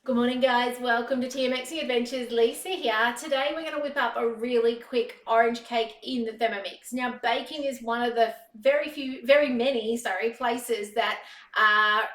Good morning, guys. Welcome to TMXing Adventures. Lisa here. Today we're going to whip up a really quick orange cake in the Thermomix. Now, baking is one of the very many, places that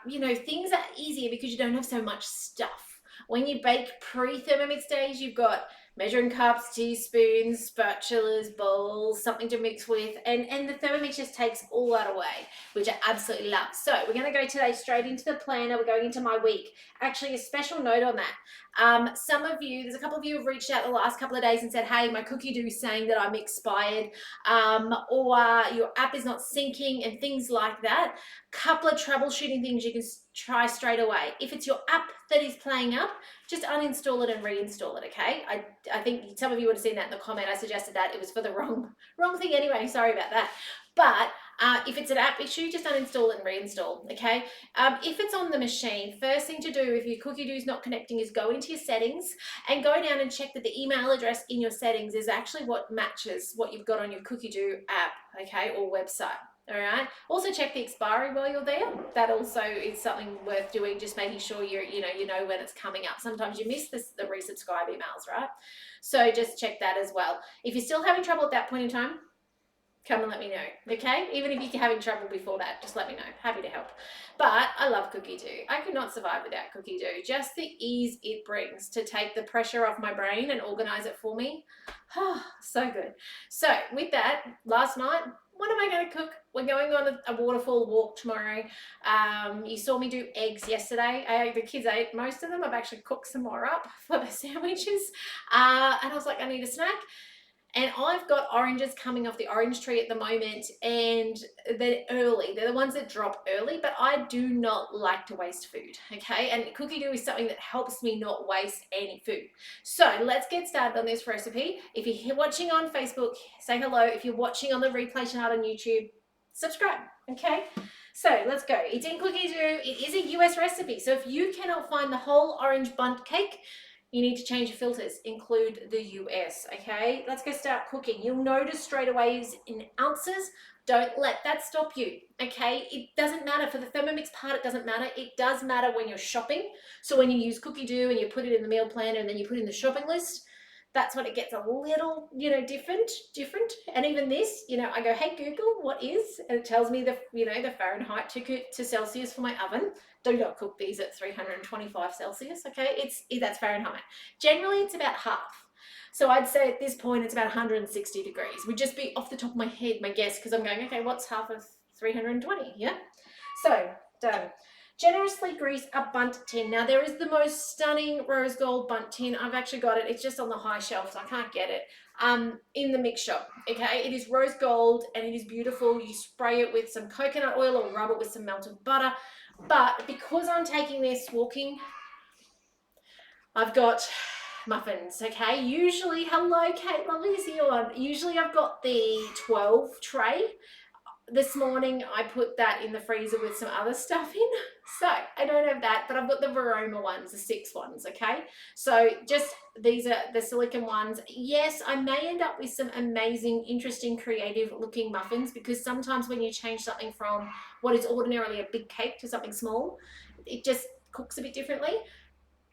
things are easier because you don't have so much stuff. When you bake pre-Thermomix days, you've got measuring cups, teaspoons, spatulas, bowls, something to mix with, and the Thermomix just takes all that away, which I absolutely love. So we're going to go today straight into the planner. We're going into my week. Actually, a special note on that. There's a couple of you have reached out the last couple of days and said, hey, my Cookidoo is saying that I'm expired, or your app is not syncing and things like that. Couple of troubleshooting things you can try straight away. If it's your app that is playing up, just uninstall it and reinstall it, okay? I think some of you would have seen that in the comment. I suggested that. It was for the wrong thing anyway. Sorry about that. But if it's an app issue, just uninstall it and reinstall, okay? If it's on the machine, first thing to do if your Cookidoo is not connecting is go into your settings and go down and check that the email address in your settings is actually what matches what you've got on your Cookidoo app, okay, or website. All right. Also check the expiry while you're there. That also is something worth doing. Just making sure you know when it's coming up. Sometimes you miss the resubscribe emails, right? So just check that as well. If you're still having trouble at that point in time, come and let me know, okay? Even if you're having trouble before that, just let me know. Happy to help. But I love Cookidoo. I could not survive without Cookidoo. Just the ease it brings to take the pressure off my brain and organize it for me. So good. So with that, last night, what am I going to cook? We're going on a waterfall walk tomorrow. You saw me do eggs yesterday. The kids ate most of them. I've actually cooked some more up for the sandwiches. And I was like, I need a snack. And I've got oranges coming off the orange tree at the moment, and they're early. They're the ones that drop early, but I do not like to waste food, okay? And Cookidoo is something that helps me not waste any food. So let's get started on this recipe. If you're watching on Facebook, say hello. If you're watching on the replay channel on YouTube, subscribe, okay? So let's go. It's in Cookidoo. It is a US recipe. So if you cannot find the whole orange bundt cake, you need to change your filters, include the US, okay? Let's go start cooking. You'll notice straight away is in ounces. Don't let that stop you, okay? It doesn't matter. For the Thermomix part, it doesn't matter. It does matter when you're shopping. So when you use Cookidoo and you put it in the meal planner and then you put in the shopping list, that's when it gets a little, different. And even this, I go, hey, Google, what is? And it tells me the Fahrenheit to Celsius for my oven. Do not cook these at 325 Celsius, okay? That's Fahrenheit. Generally, it's about half. So I'd say at this point, it's about 160 degrees. Would just be off the top of my head, my guess, because I'm going, okay, what's half of 320, yeah? So, done. Generously grease a bundt tin. Now, there is the most stunning rose gold bundt tin. I've actually got it. It's just on the high shelf, so I can't get it. In the mix shop, okay? It is rose gold, and it is beautiful. You spray it with some coconut oil or rub it with some melted butter. But because I'm taking this walking, I've got muffins, okay? Usually, hello, Kate, lovely to see you on. Usually I've got the 12 tray. This morning I put that in the freezer with some other stuff in. So I don't have that, but I've got the Vorwerk ones, the 6 ones, okay? So just these are the silicone ones. Yes, I may end up with some amazing, interesting, creative looking muffins, because sometimes when you change something from what is ordinarily a big cake to something small, it just cooks a bit differently.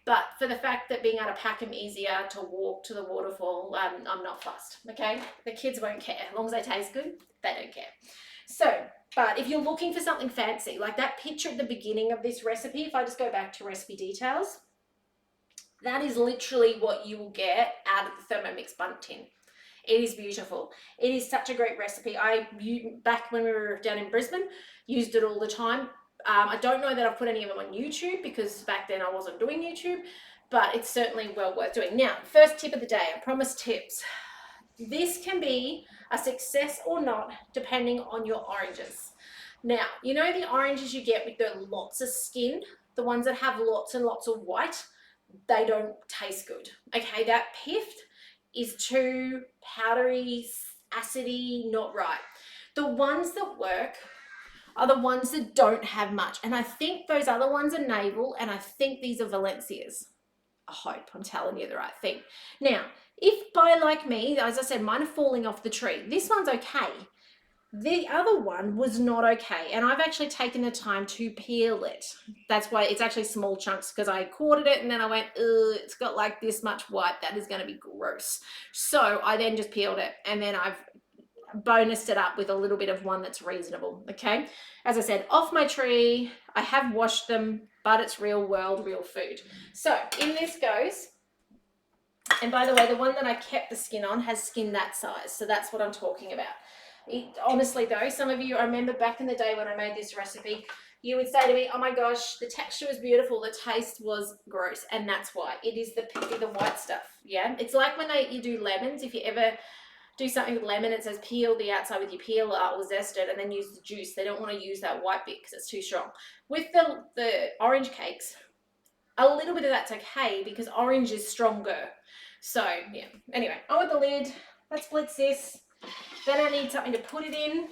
But for the fact that being able to pack them easier to walk to the waterfall, I'm not fussed, okay? The kids won't care. As long as they taste good, they don't care. So, but if you're looking for something fancy, like that picture at the beginning of this recipe, if I just go back to recipe details, that is literally what you will get out of the Thermomix bundt tin. It is beautiful. It is such a great recipe. Back when we were down in Brisbane, used it all the time. I don't know that I've put any of them on YouTube, because back then I wasn't doing YouTube, but it's certainly well worth doing. Now, first tip of the day, I promise tips. This can be a success or not, depending on your oranges. Now, the oranges you get with the lots of skin, the ones that have lots and lots of white, they don't taste good. Okay, that pith is too powdery, acidy, not right. The ones that work are the ones that don't have much. And I think those other ones are navel, and I think these are Valencias. I hope I'm telling you the right thing. Now, if by like me, as I said, mine are falling off the tree. This one's okay. The other one was not okay, and I've actually taken the time to peel it. That's why it's actually small chunks, because I quartered it and then I went, ugh, it's got like this much white. That is going to be gross. So I then just peeled it, and then I've bonused it up with a little bit of one that's reasonable. Okay, as I said, off my tree. I have washed them, but it's real world, real food. So in this goes. And by the way, the one that I kept the skin on has skin that size, so that's what I'm talking about. Honestly though, some of you, I remember back in the day when I made this recipe, you would say to me, oh my gosh, the texture was beautiful, the taste was gross, and that's why. It is the white stuff, yeah? It's like when you do lemons. If you ever do something with lemon, it says peel the outside with your peeler or zest it and then use the juice. They don't want to use that white bit because it's too strong. With the orange cakes, a little bit of that's okay because orange is stronger. So yeah, anyway, on with the lid. Let's blitz this. Then I need something to put it in.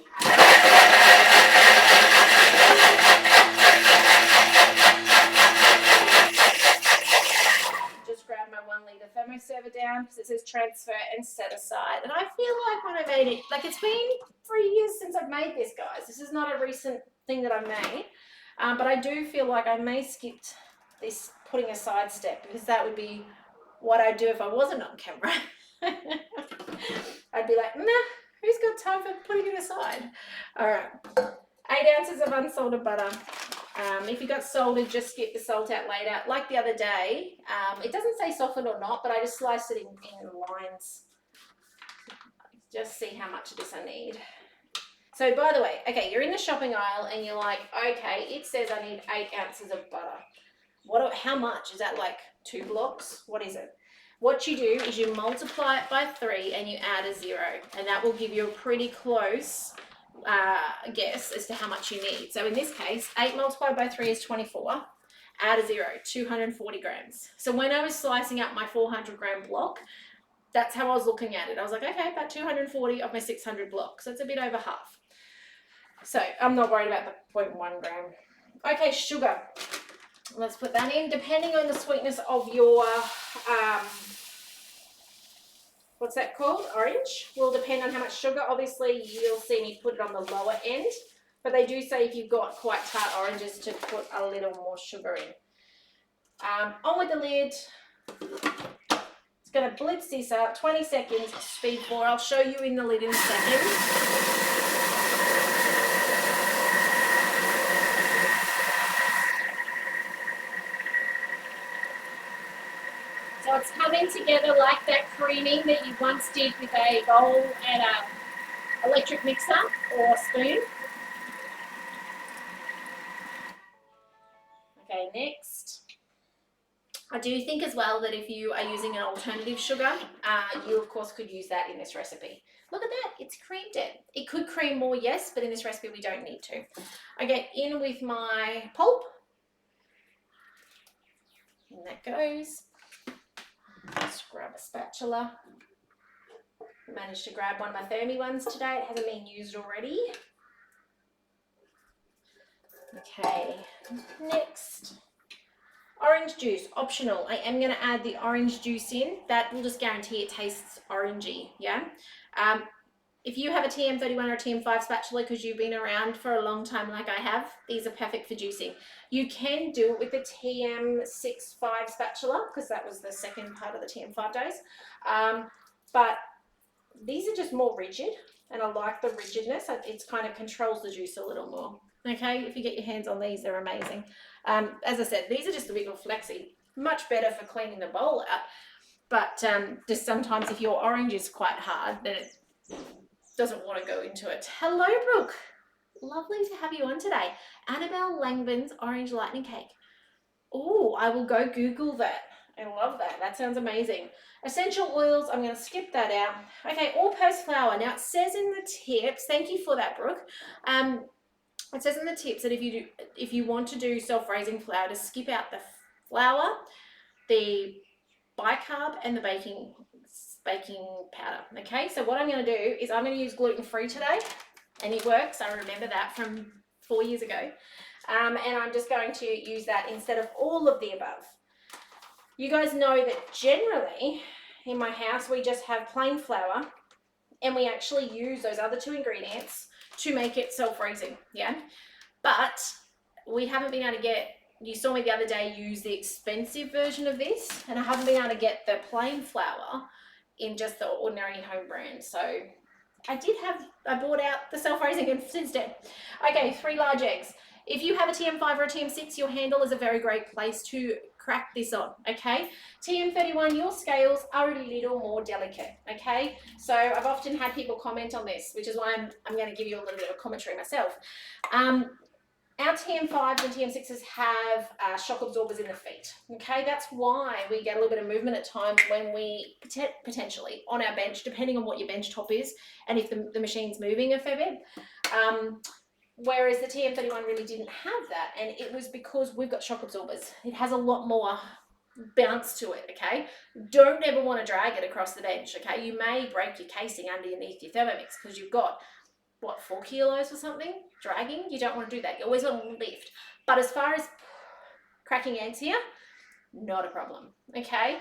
Just grab my 1 litre thermo server down because it says transfer and set aside. And I feel like when I made it, like it's been 3 years since I've made this, guys. This is not a recent thing that I've made. But I do feel like I may skip this putting aside step, because that would be what I'd do if I wasn't on camera. I'd be like, nah, who's got time for putting it aside? All right, 8 ounces of unsalted butter. If you got salted, just skip the salt out later. Like the other day, it doesn't say softened or not, but I just sliced it in lines. Just see how much of this I need. So by the way, okay, you're in the shopping aisle and you're like, okay, it says I need 8 ounces of butter. How much? Is that like 2 blocks? What is it? What you do is you multiply it by 3 and you add a 0, and that will give you a pretty close guess as to how much you need. So in this case, 8 multiplied by 3 is 24. Add a 0, 240 grams. So when I was slicing up my 400 gram block, that's how I was looking at it. I was like, okay, about 240 of my 600 blocks. So it's a bit over half. So I'm not worried about the 0.1 gram. Okay, sugar. Let's put that in. Depending on the sweetness of your, what's that called? Orange. Will depend on how much sugar. Obviously, you'll see me put it on the lower end. But they do say if you've got quite tart oranges to put a little more sugar in. On with the lid. It's going to blitz this up. 20 seconds, speed 4. I'll show you in the lid in a second. So it's coming together like that creaming that you once did with a bowl and an electric mixer or spoon. Okay, next. I do think as well that if you are using an alternative sugar, you of course could use that in this recipe. Look at that, it's creamed it. It could cream more, yes, but in this recipe we don't need to. I get in with my pulp. And that goes. Just grab a spatula. Managed to grab one of my Thermi ones today. It hasn't been used already. Okay, next. Orange juice, optional. I am going to add the orange juice in. That will just guarantee it tastes orangey, yeah? If you have a TM31 or a TM5 spatula because you've been around for a long time like I have, these are perfect for juicing. You can do it with the TM65 spatula because that was the second part of the TM5 days. But these are just more rigid, and I like the rigidness. It kind of controls the juice a little more. Okay, if you get your hands on these, they're amazing. As I said, these are just a bit more flexy. Much better for cleaning the bowl out. But just sometimes if your orange is quite hard, then it doesn't want to go into it. Hello, Brooke. Lovely to have you on today. Annabelle Langman's Orange Lightning Cake. Oh, I will go Google that. I love that. That sounds amazing. Essential oils, I'm going to skip that out. Okay, all-purpose flour. Now, it says in the tips, thank you for that, Brooke. It says in the tips that if you want to do self-raising flour, to skip out the flour, the bicarb, and the baking powder. Okay, so what I'm going to do is I'm going to use gluten-free today, and it works. I remember that from 4 years ago. And I'm just going to use that instead of all of the above. You guys know that generally in my house we just have plain flour, and we actually use those other 2 ingredients to make it self-raising, yeah? But we haven't been able to get, you saw me the other day use the expensive version of this, and I haven't been able to get the plain flour in just the ordinary home brand. So I bought out the self-raising instead. Okay, 3 large eggs. If you have a TM5 or a TM6, your handle is a very great place to crack this on, okay? TM31, your scales are a little more delicate, okay? So I've often had people comment on this, which is why I'm going to give you a little bit of commentary myself. Our TM5s and TM6s have shock absorbers in the feet, okay? That's why we get a little bit of movement at times when we potentially on our bench, depending on what your bench top is and if the machine's moving a fair bit. Whereas the TM31 really didn't have that, and it was because we've got shock absorbers. It has a lot more bounce to it, okay? Don't ever want to drag it across the bench, okay? You may break your casing underneath your Thermomix because you've got, what, 4 kilos or something dragging. You don't want to do that. You always want to lift. But as far as cracking eggs here, not a problem, okay?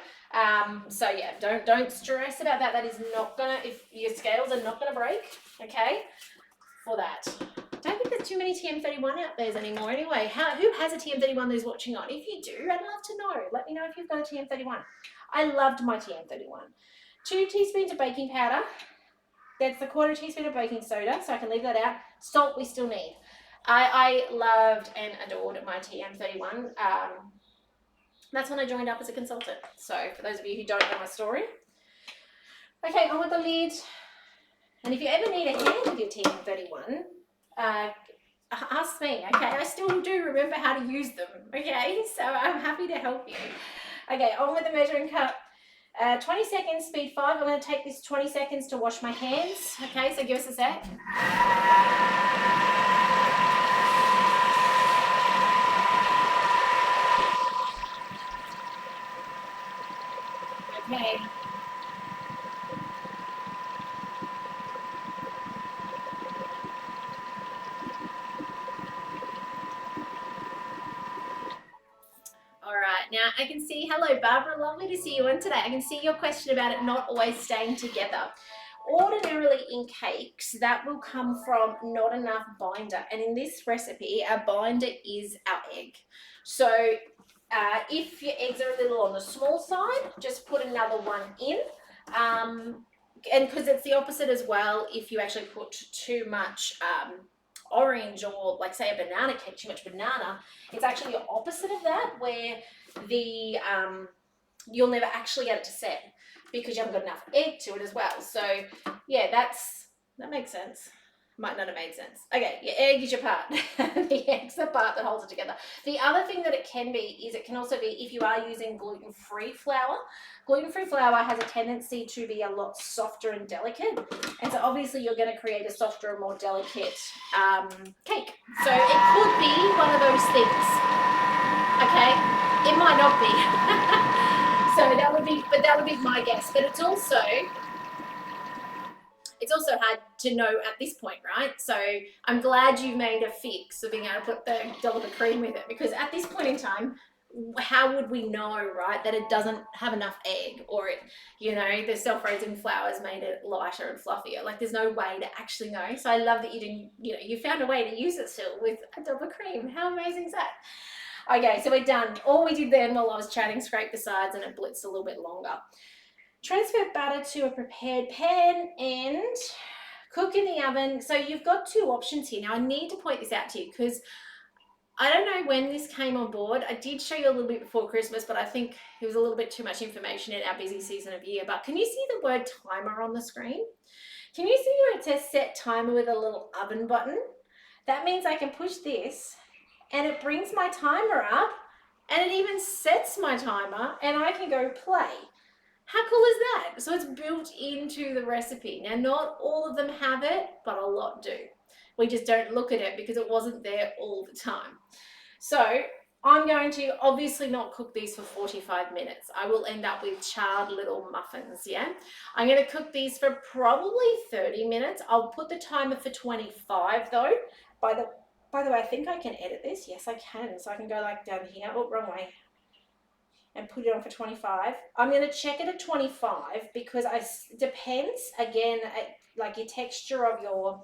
So yeah, don't stress about that. That is not gonna, if your scales are not gonna break, okay, for that. I don't think there's too many TM31 out there anymore anyway. Who has a TM31 who's watching on? If you do, I'd love to know. Let me know if you've got a TM31. I loved my TM31. 2 teaspoons of baking powder. That's the 1/4 teaspoon of baking soda, so I can leave that out. Salt we still need. I loved and adored my TM31. That's when I joined up as a consultant. So for those of you who don't know my story. Okay, on with the lid. And if you ever need a hand with your TM31, ask me, okay? I still do remember how to use them, okay? So I'm happy to help you. Okay, on with the measuring cup. 20 seconds, speed 5. I'm going to take this 20 seconds to wash my hands. Okay, so give us a sec. Okay. All right, now I can see, hello Barbara, lovely to see you on today. I can see your question about it not always staying together. Ordinarily in cakes, that will come from not enough binder. And in this recipe, our binder is our egg. So if your eggs are a little on the small side, just put another one in. And because it's the opposite as well, if you actually put too much orange or like say a banana cake, too much banana, it's actually the opposite of that, where the you'll never actually get it to set because you haven't got enough egg to it as well. So yeah, that makes sense. Might not have made sense. Okay, your egg is your part. The egg's the part that holds it together. The other thing that it can be is it can also be if you are using gluten-free flour. Gluten-free flour has a tendency to be a lot softer and delicate. And so obviously you're going to create a softer and more delicate cake. So it could be one of those things. Okay? It might not be. So that would be my guess. But it's also hard to know at this point, right? So I'm glad you made a fix of being able to put the dollop of cream with it, because at this point in time, how would we know, right, that it doesn't have enough egg, or it, you know, the self-raising flour's made it lighter and fluffier? Like there's no way to actually know. So I love that you didn't, you know, you found a way to use it still with a dollop of cream. How amazing is that? Okay, so we're done. All we did then while I was chatting, scrape the sides and it blitzed a little bit longer. Transfer batter to a prepared pan and cook in the oven. So you've got 2 options here. Now I need to point this out to you because I don't know when this came on board. I did show you a little bit before Christmas, but I think it was a little bit too much information in our busy season of year. But can you see the word timer on the screen? Can you see where it says set timer with a little oven button? That means I can push this and it brings my timer up and it even sets my timer and I can go play. How cool is that? So it's built into the recipe. Now, not all of them have it, but a lot do. We just don't look at it because it wasn't there all the time. So I'm going to obviously not cook these for 45 minutes. I will end up with charred little muffins, yeah? I'm going to cook these for probably 30 minutes. I'll put the timer for 25 though. By the way, I think I can edit this. Yes, I can. So I can go like down here. Oh, wrong way. And put it on for 25. I'm going to check it at 25 because it depends, again, like your texture of your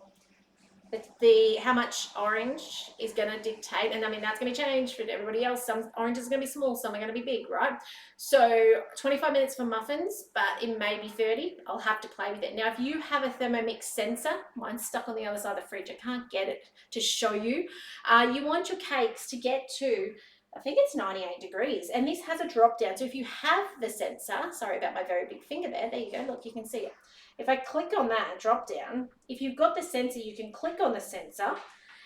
how much orange is going to dictate, and I mean that's going to change for everybody else. Some oranges are going to be small, some are going to be big, right? So 25 minutes for muffins, but it may be 30. I'll have to play with it. Now if you have a Thermomix sensor, mine's stuck on the other side of the fridge, I can't get it to show you. You want your cakes to get to, I think it's 98 degrees, and this has a drop down. So if you have the sensor, sorry about my very big finger there you go, look, you can see it. If I click on that drop down, if you've got the sensor, you can click on the sensor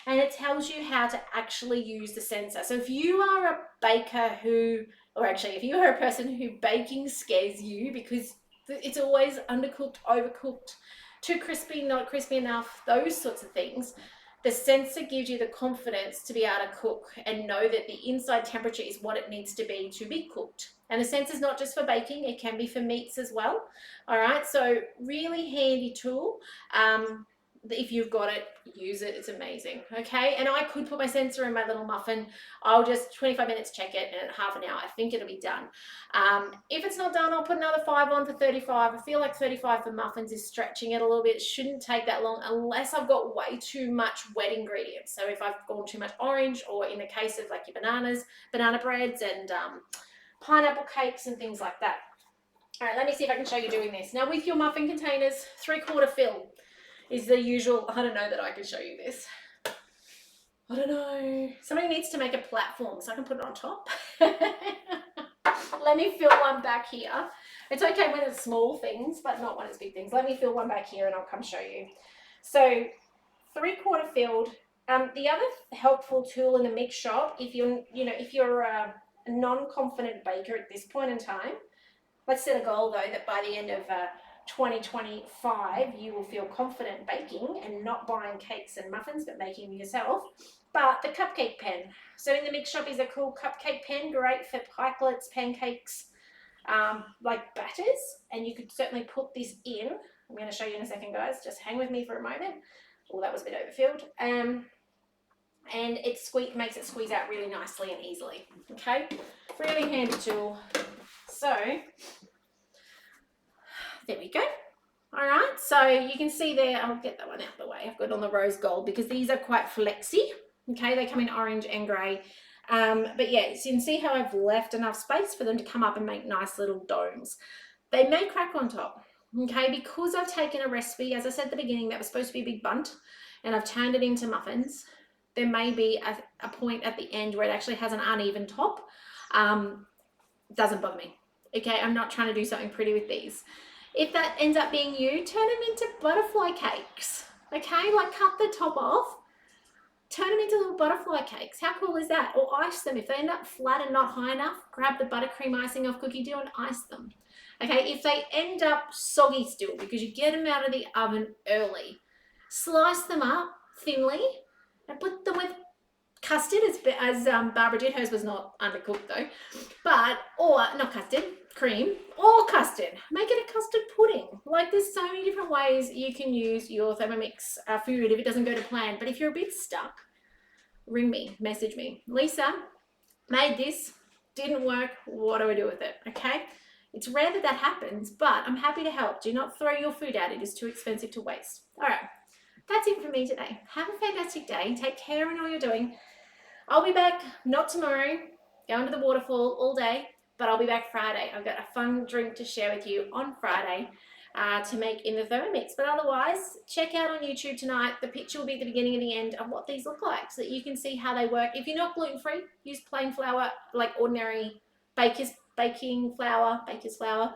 and it tells you how to actually use the sensor. So if you are a baker who, or actually if you are a person who baking scares you because it's always undercooked, overcooked, too crispy, not crispy enough, those sorts of things, the sensor gives you the confidence to be able to cook and know that the inside temperature is what it needs to be cooked. And the sensor's not just for baking, it can be for meats as well. All right, so really handy tool. If you've got it, use it, it's amazing. Okay, and I could put my sensor in my little muffin. I'll just 25 minutes check it, and in half an hour I think it'll be done. If it's not done, I'll put another 5 on for 35. I feel like 35 for muffins is stretching it a little bit. It shouldn't take that long unless I've got way too much wet ingredients. So if I've gone too much orange, or in the case of like your bananas, banana breads and pineapple cakes and things like that. All right, let me see if I can show you doing this. Now with your muffin containers, 3/4 fill is the usual. I don't know that I can show you this. I don't know. Somebody needs to make a platform so I can put it on top. Let me fill one back here. It's okay when it's small things, but not when it's big things. Let me fill one back here and I'll come show you. So 3/4 filled. The other helpful tool in the mix shop, if you're a non-confident baker at this point in time, let's set a goal though that by the end of 2025 you will feel confident baking and not buying cakes and muffins but making them yourself. But the cupcake pen. So in the mix shop is a cool cupcake pen, great for pikelets, pancakes, like batters, and you could certainly put this in. I'm going to show you in a second, guys. Just hang with me for a moment. Oh, that was a bit overfilled. And it makes it squeeze out really nicely and easily. Okay, really handy tool. So there we go. All right, so you can see there, I'll get that one out of the way. I've got it on the rose gold because these are quite flexy. Okay, they come in orange and grey. But yeah, so you can see how I've left enough space for them to come up and make nice little domes. They may crack on top, okay, because I've taken a recipe, as I said at the beginning, that was supposed to be a big bunt, and I've turned it into muffins. There may be a point at the end where it actually has an uneven top. Doesn't bother me. Okay, I'm not trying to do something pretty with these. If that ends up being you, turn them into butterfly cakes. Okay, like cut the top off, turn them into little butterfly cakes. How cool is that? Or ice them. If they end up flat and not high enough, grab the buttercream icing off Cookidoo and ice them. Okay, if they end up soggy still because you get them out of the oven early, slice them up thinly and put them with custard, as Barbara did. Hers was not undercooked though, or not custard, cream or custard. Make it a custard pudding. Like there's so many different ways you can use your Thermomix food if it doesn't go to plan. But if you're a bit stuck, ring me, message me. Lisa, made this, didn't work, what do I do with it? Okay, it's rare that happens, but I'm happy to help. Do not throw your food out, it is too expensive to waste. All right, that's it for me today. Have a fantastic day, take care in all you're doing. I'll be back, not tomorrow, going to the waterfall all day, but I'll be back Friday. I've got a fun drink to share with you on Friday to make in the Thermomix. But otherwise, check out on YouTube tonight. The picture will be at the beginning and the end of what these look like so that you can see how they work. If you're not gluten-free, use plain flour, like ordinary baker's flour,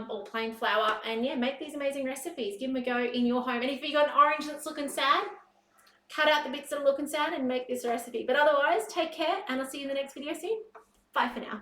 or plain flour. And yeah, make these amazing recipes. Give them a go in your home. And if you've got an orange that's looking sad, cut out the bits that are looking sad and make this recipe. But otherwise, take care and I'll see you in the next video soon. Bye for now.